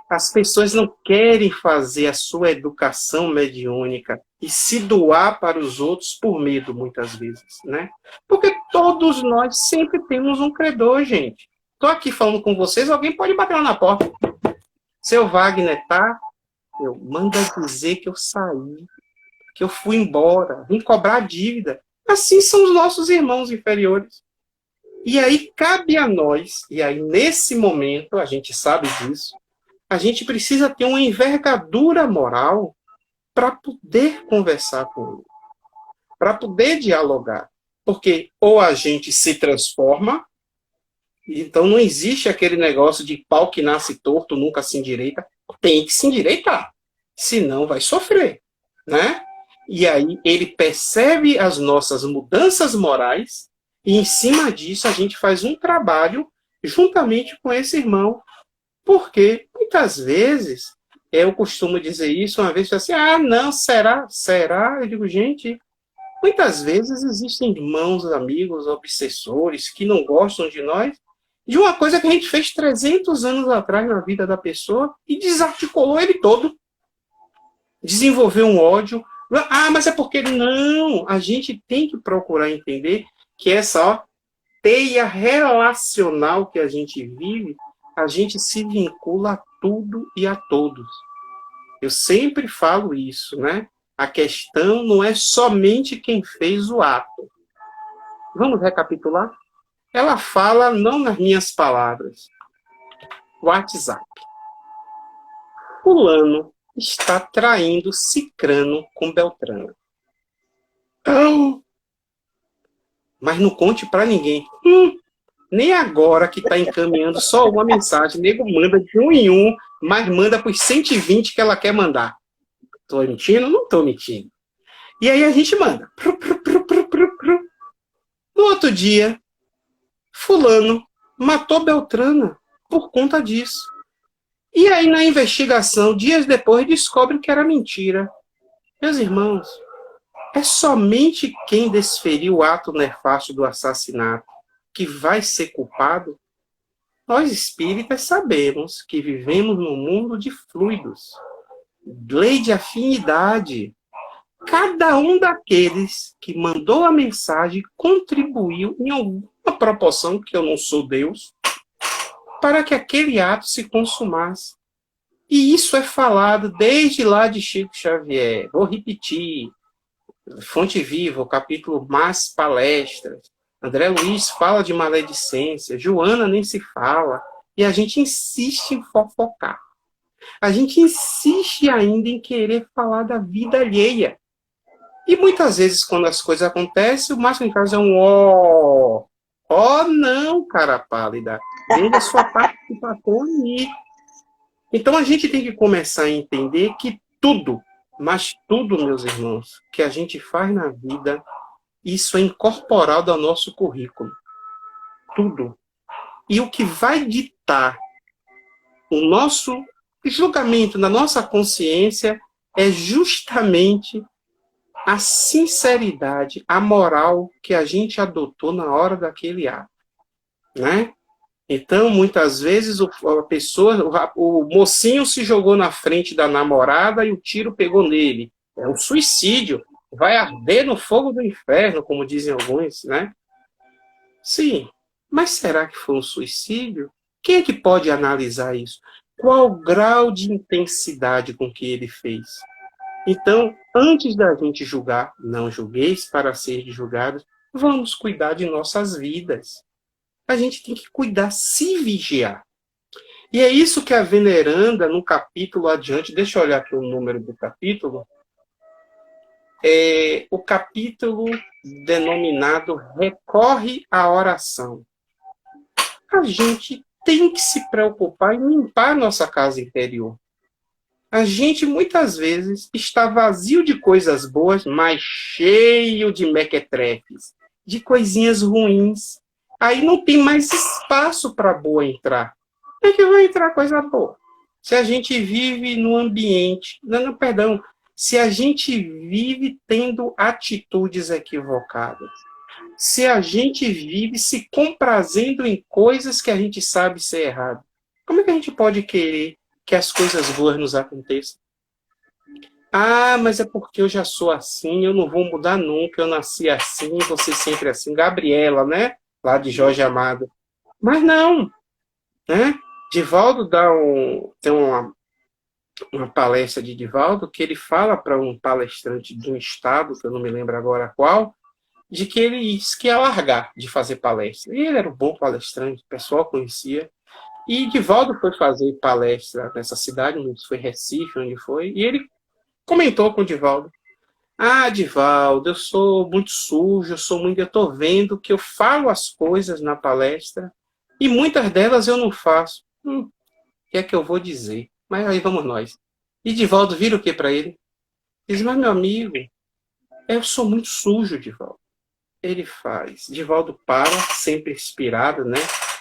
As pessoas não querem fazer a sua educação mediúnica e se doar para os outros por medo, muitas vezes, né? Porque todos nós sempre temos um credor, gente. Estou aqui falando com vocês, alguém pode bater lá na porta. Seu Wagner tá? Eu manda dizer que eu saí, que eu fui embora, vim cobrar a dívida. Assim são os nossos irmãos inferiores. E aí cabe a nós, e aí nesse momento, a gente sabe disso, a gente precisa ter uma envergadura moral para poder conversar com ele, para poder dialogar. Porque ou a gente se transforma, então não existe aquele negócio de pau que nasce torto, nunca se endireita, tem que se endireitar, senão vai sofrer, né? E aí ele percebe as nossas mudanças morais e em cima disso a gente faz um trabalho juntamente com esse irmão. Porque, muitas vezes, eu costumo dizer isso, uma vez assim, não, será? Será? Eu digo, gente, muitas vezes existem irmãos, amigos, obsessores que não gostam de nós, de uma coisa que a gente fez 300 anos atrás na vida da pessoa e desarticulou ele todo. Desenvolveu um ódio. Mas é porque ele... Não, a gente tem que procurar entender que essa teia relacional que a gente vive, a gente se vincula a tudo e a todos. Eu sempre falo isso, né? A questão não é somente quem fez o ato. Vamos recapitular? Ela fala, não nas minhas palavras, WhatsApp. Fulano está traindo Cicrano com Beltrano. Mas não conte para ninguém. Nem agora que está encaminhando só uma mensagem, o nego manda de um em um, mas manda para os 120 que ela quer mandar. Estou mentindo? Não estou mentindo. E aí a gente manda. No outro dia, fulano matou Beltrana por conta disso. E aí, na investigação, dias depois, descobre que era mentira. Meus irmãos, é somente quem desferiu o ato nefasto do assassinato que vai ser culpado? Nós espíritas sabemos que vivemos num mundo de fluidos, lei de afinidade. Cada um daqueles que mandou a mensagem contribuiu em alguma proporção, que eu não sou Deus, para que aquele ato se consumasse. E isso é falado desde lá de Chico Xavier. Vou repetir. Fonte Viva, o capítulo Mais Palestras. André Luiz fala de maledicência. Joana nem se fala. E a gente insiste em fofocar. A gente insiste ainda em querer falar da vida alheia. E muitas vezes, quando as coisas acontecem, o máximo que faz é um ó. Ó, não, cara pálida. Ainda sua participação aí. Então a gente tem que começar a entender que tudo, mas tudo, meus irmãos, que a gente faz na vida, isso é incorporado ao nosso currículo. Tudo. E o que vai ditar o nosso julgamento na nossa consciência é justamente a sinceridade, a moral que a gente adotou na hora daquele ato, né? Então, muitas vezes, o mocinho se jogou na frente da namorada e o tiro pegou nele. É um suicídio. Vai arder no fogo do inferno, como dizem alguns, né? Sim, mas será que foi um suicídio? Quem é que pode analisar isso? Qual o grau de intensidade com que ele fez? Então, antes da gente julgar, não julgueis para ser julgados, vamos cuidar de nossas vidas. A gente tem que cuidar, se vigiar. E é isso que a veneranda, no capítulo adiante, deixa eu olhar aqui o número do capítulo, é o capítulo denominado Recorre à Oração. A gente tem que se preocupar em limpar a nossa casa interior. A gente, muitas vezes, está vazio de coisas boas, mas cheio de mequetrefes, de coisinhas ruins. Aí não tem mais espaço para boa entrar. Como é que vai entrar coisa boa? Se a gente vive no ambiente... Perdão. Se a gente vive tendo atitudes equivocadas. Se a gente vive se comprazendo em coisas que a gente sabe ser errado. Como é que a gente pode querer que as coisas boas nos aconteçam? Ah, mas é porque eu já sou assim, eu não vou mudar nunca, eu nasci assim, vou ser sempre assim. Gabriela, né? Lá de Jorge Amado. Mas não, né? Divaldo tem uma palestra de Divaldo que ele fala para um palestrante de um estado, que eu não me lembro agora qual, de que ele disse que ia largar de fazer palestra. E ele era um bom palestrante, o pessoal conhecia. E Divaldo foi fazer palestra nessa cidade, não sei se foi Recife, onde foi, e ele comentou com o Divaldo: ah, Divaldo, eu sou muito sujo, eu estou vendo que eu falo as coisas na palestra e muitas delas eu não faço. O que é que eu vou dizer? Mas aí vamos nós. E Divaldo vira o que para ele? Diz: mas meu amigo, eu sou muito sujo, Divaldo. Ele faz. Divaldo para, sempre inspirado, né?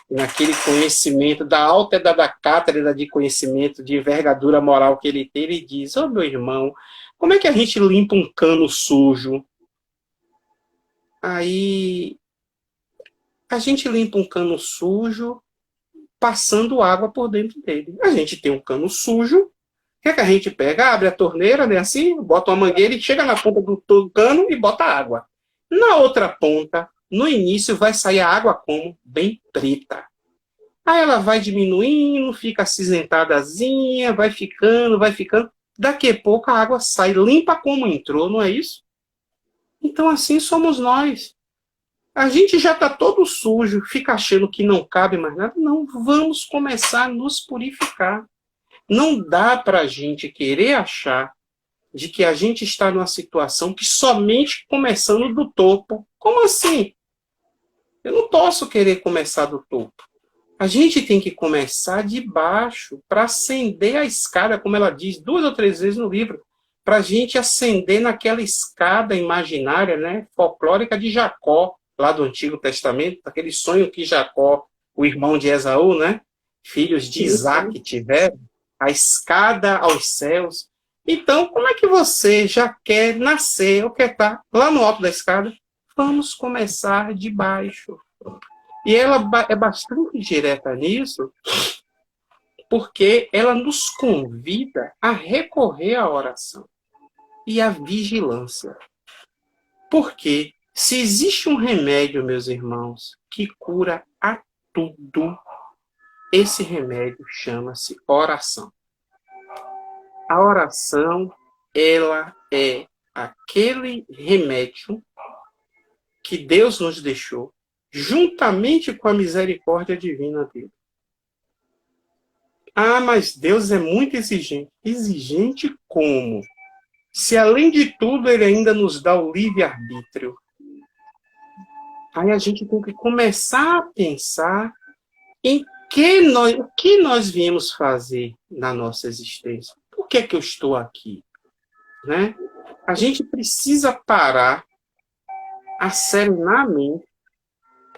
Naquele conhecimento da alta da cátedra de conhecimento, de envergadura moral que ele tem, ele diz: ô meu irmão, como é que a gente limpa um cano sujo? Aí, a gente limpa um cano sujo passando água por dentro dele. A gente tem um cano sujo, o que é que a gente pega? Abre a torneira, né, assim, bota uma mangueira e chega na ponta do cano e bota água. Na outra ponta, no início, vai sair a água como? Bem preta. Aí ela vai diminuindo, fica acinzentadazinha, vai ficando. Daqui a pouco a água sai limpa como entrou, não é isso? Então assim somos nós. A gente já está todo sujo, fica achando que não cabe mais nada. Não, vamos começar a nos purificar. Não dá para a gente querer achar de que a gente está numa situação que somente começando do topo. Como assim? Eu não posso querer começar do topo. A gente tem que começar de baixo para ascender a escada, como ela diz 2 ou 3 vezes no livro, para a gente ascender naquela escada imaginária, né, folclórica de Jacó, lá do Antigo Testamento, aquele sonho que Jacó, o irmão de Esaú, né, filhos de Isaac tiveram. a escada aos céus. Então, como é que você já quer nascer ou quer estar lá no alto da escada? Vamos começar de baixo. E ela é bastante direta nisso, porque ela nos convida a recorrer à oração e à vigilância. Porque se existe um remédio, meus irmãos, que cura a tudo, esse remédio chama-se oração. A oração, ela é aquele remédio que Deus nos deixou, juntamente com a misericórdia divina dele. Ah, mas Deus é muito exigente. Exigente como? Se além de tudo ele ainda nos dá o livre-arbítrio. Aí a gente tem que começar a pensar em o que nós viemos fazer na nossa existência. Por que é que eu estou aqui? Né? A gente precisa parar, acerenar a mente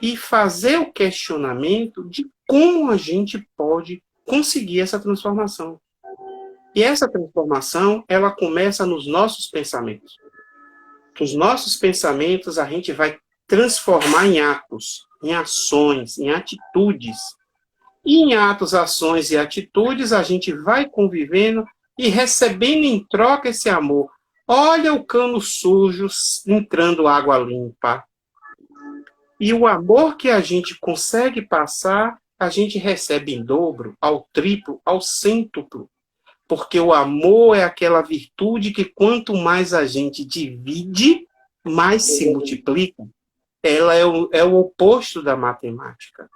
e fazer o questionamento de como a gente pode conseguir essa transformação. E essa transformação, ela começa nos nossos pensamentos. Os nossos pensamentos a gente vai transformar em atos, em ações, em atitudes. E em atos, ações e atitudes, a gente vai convivendo e recebendo em troca esse amor. Olha o cano sujo entrando água limpa. E o amor que a gente consegue passar, a gente recebe em dobro, ao triplo, ao cêntuplo. Porque o amor é aquela virtude que quanto mais a gente divide, mais se multiplica. Ela é o oposto da matemática.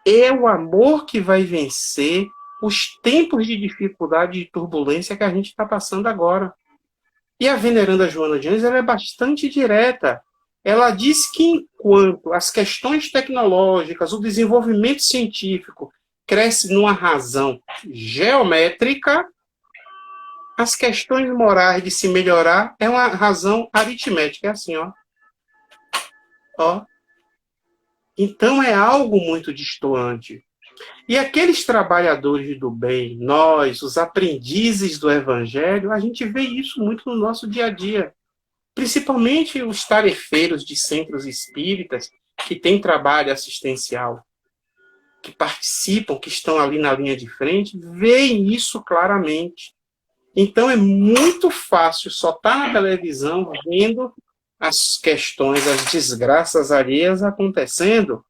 É o amor que vai vencer os tempos de dificuldade e de turbulência que a gente está passando agora. E a veneranda Joana de Ângeles, ela é bastante direta. Ela diz que enquanto as questões tecnológicas, o desenvolvimento científico cresce numa razão geométrica, as questões morais de se melhorar é uma razão aritmética. É assim, ó. Então é algo muito distoante. E aqueles trabalhadores do bem, nós, os aprendizes do Evangelho, a gente vê isso muito no nosso dia a dia. Principalmente os tarefeiros de centros espíritas que têm trabalho assistencial, que participam, que estão ali na linha de frente, veem isso claramente. Então é muito fácil só estar na televisão vendo as questões, as desgraças alheias acontecendo.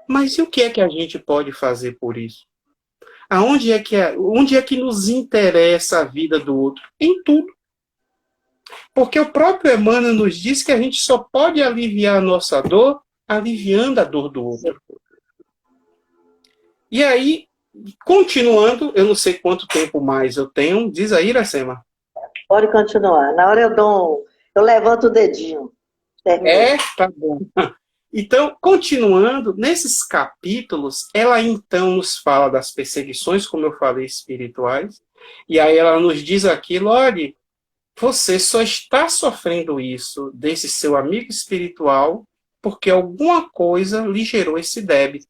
Mas e o que é que a gente pode fazer por isso? Onde é que nos interessa a vida do outro? Em tudo. Porque o próprio Emmanuel nos diz que a gente só pode aliviar a nossa dor aliviando a dor do outro. E aí, continuando, eu não sei quanto tempo mais eu tenho, diz aí, Iracema. Pode continuar. Na hora eu levanto o dedinho. Terminei. Tá bom. Então, continuando, nesses capítulos, ela então nos fala das perseguições, como eu falei, espirituais, e aí ela nos diz aquilo, olha, você só está sofrendo isso desse seu amigo espiritual porque alguma coisa lhe gerou esse débito.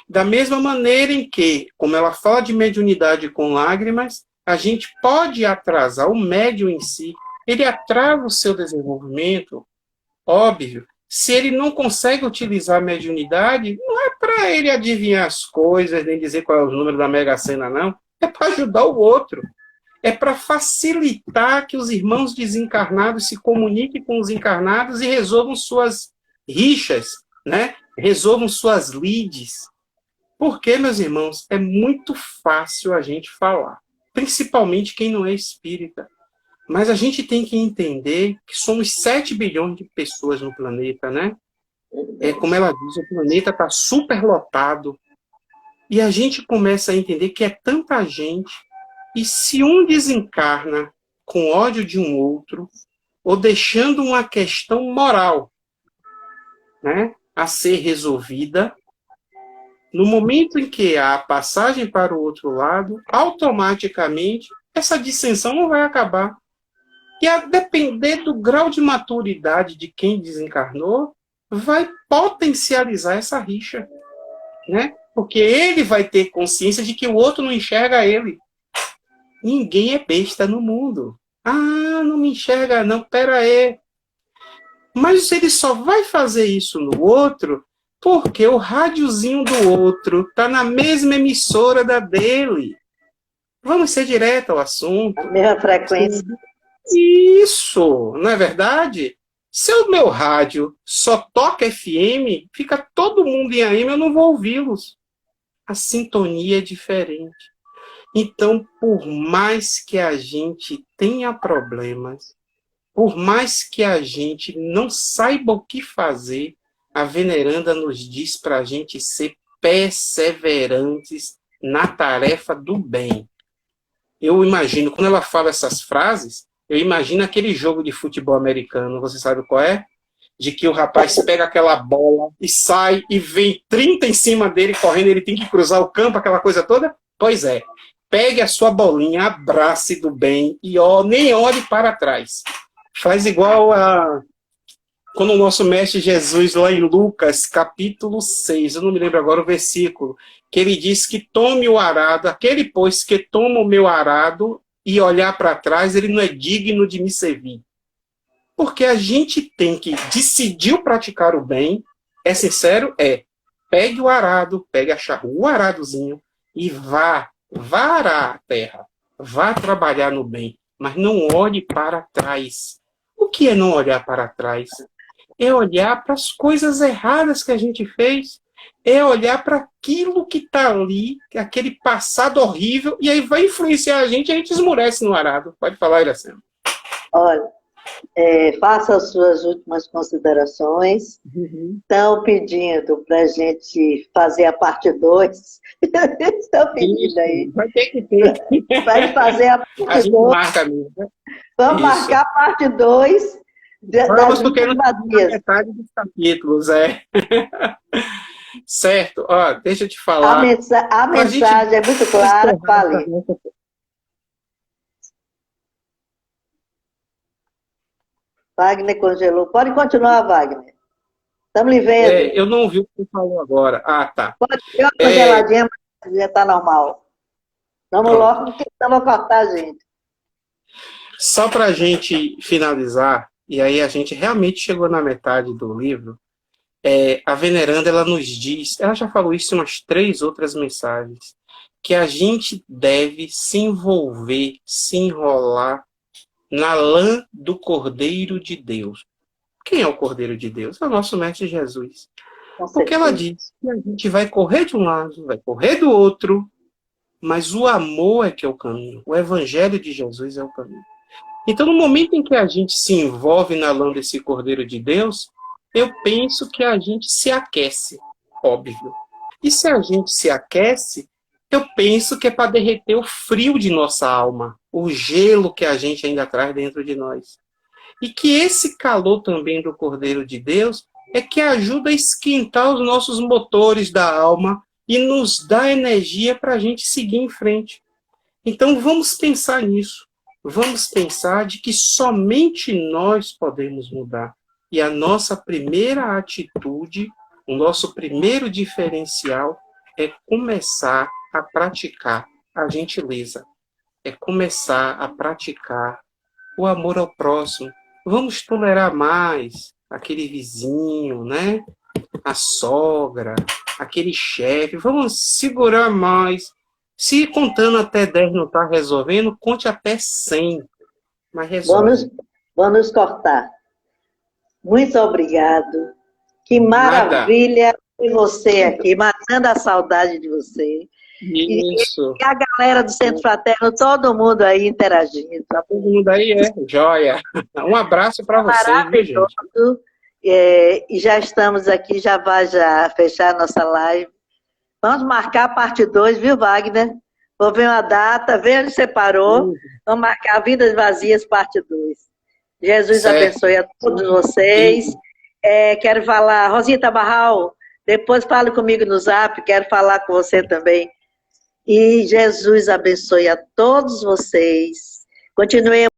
Da mesma maneira em que, como ela fala de mediunidade com lágrimas, a gente pode atrasar o médium em si, ele atrasa o seu desenvolvimento, óbvio. Se ele não consegue utilizar a mediunidade, não é para ele adivinhar as coisas, nem dizer qual é o número da Mega Sena, não. É para ajudar o outro. É para facilitar que os irmãos desencarnados se comuniquem com os encarnados e resolvam suas rixas, né? Resolvam suas lides. Porque, meus irmãos, é muito fácil a gente falar, principalmente quem não é espírita. Mas a gente tem que entender que somos 7 bilhões de pessoas no planeta, né? Como ela diz, o planeta está superlotado. E a gente começa a entender que é tanta gente, e se um desencarna com ódio de um outro, ou deixando uma questão moral, né, a ser resolvida, no momento em que há a passagem para o outro lado, automaticamente essa dissensão não vai acabar. E a depender do grau de maturidade de quem desencarnou, vai potencializar essa rixa, né? Porque ele vai ter consciência de que o outro não enxerga ele. Ninguém é besta no mundo. Ah, não me enxerga não, pera aí. Mas ele só vai fazer isso no outro porque o rádiozinho do outro está na mesma emissora da dele. Vamos ser direto ao A assunto. mesma frequência. Isso, não é verdade? Se o meu rádio só toca FM, fica todo mundo em AM, eu não vou ouvi-los. A sintonia é diferente. Então, por mais que a gente tenha problemas, por mais que a gente não saiba o que fazer, a veneranda nos diz para a gente ser perseverantes na tarefa do bem. Eu imagino, quando ela fala essas frases, eu imagino aquele jogo de futebol americano, você sabe qual é? De que o rapaz pega aquela bola e sai e vem 30 em cima dele correndo, ele tem que cruzar o campo, aquela coisa toda? Pois é. Pegue a sua bolinha, abrace do bem e nem olhe para trás. Faz igual a quando o nosso mestre Jesus, lá em Lucas, capítulo 6, eu não me lembro agora o versículo, que ele diz que tome o arado, aquele, pois, que toma o meu arado e olhar para trás, ele não é digno de me servir. Porque a gente tem que decidir praticar o bem, é sincero? Pegue o arado, pegue o aradozinho e vá arar a terra, vá trabalhar no bem, mas não olhe para trás. O que é não olhar para trás? É olhar para as coisas erradas que a gente fez, é olhar para aquilo que está ali, aquele passado horrível, e aí vai influenciar a gente esmurece no arado. Pode falar, Iracema. Olha, faça as suas últimas considerações. Estão pedindo para a gente fazer a parte 2. Estão pedindo aí. Vai ter que ter. Vai fazer a parte 2. A gente marca mesmo. Né? Vamos marcar a parte 2 das porque vazias. Metade dos capítulos, Certo, deixa eu te falar. A mensagem é muito clara, fale. Wagner congelou. Pode continuar, Wagner. Estamos lhe vendo. Eu não ouvi o que você falou agora. Ah, tá. Pode ter uma congeladinha, mas já está normal. Vamos logo, porque senão vou cortar a gente. Só para a gente finalizar, e aí a gente realmente chegou na metade do livro, a veneranda, ela nos diz, ela já falou isso em umas 3 outras mensagens, que a gente deve se envolver, se enrolar na lã do Cordeiro de Deus. Quem é o Cordeiro de Deus? É o nosso Mestre Jesus. Porque ela diz que a gente vai correr de um lado, vai correr do outro, mas o amor é que é o caminho. O Evangelho de Jesus é o caminho. Então, no momento em que a gente se envolve na lã desse Cordeiro de Deus, eu penso que a gente se aquece, óbvio. E se a gente se aquece, eu penso que é para derreter o frio de nossa alma, o gelo que a gente ainda traz dentro de nós. E que esse calor também do Cordeiro de Deus é que ajuda a esquentar os nossos motores da alma e nos dá energia para a gente seguir em frente. Então vamos pensar nisso. Vamos pensar de que somente nós podemos mudar. E a nossa primeira atitude, o nosso primeiro diferencial é começar a praticar a gentileza. É começar a praticar o amor ao próximo. Vamos tolerar mais aquele vizinho, né? A sogra, aquele chefe. Vamos segurar mais. Se contando até 10 não está resolvendo, conte até 100. Mas resolve. Vamos cortar. Muito obrigado. Que maravilha ter você aqui, matando a saudade de você. Isso. E a galera do Centro Fraterno, todo mundo aí interagindo. Todo mundo aí joia. Um abraço para vocês, viu, gente? E já estamos aqui, já vai fechar a nossa live. Vamos marcar a parte 2, viu, Wagner? Vou ver uma data, ver onde você parou. Vamos marcar Vidas Vazias, parte 2. Jesus abençoe a todos vocês. Quero falar, Rosita Barral, depois fale comigo no Zap, quero falar com você também. E Jesus abençoe a todos vocês. Continuem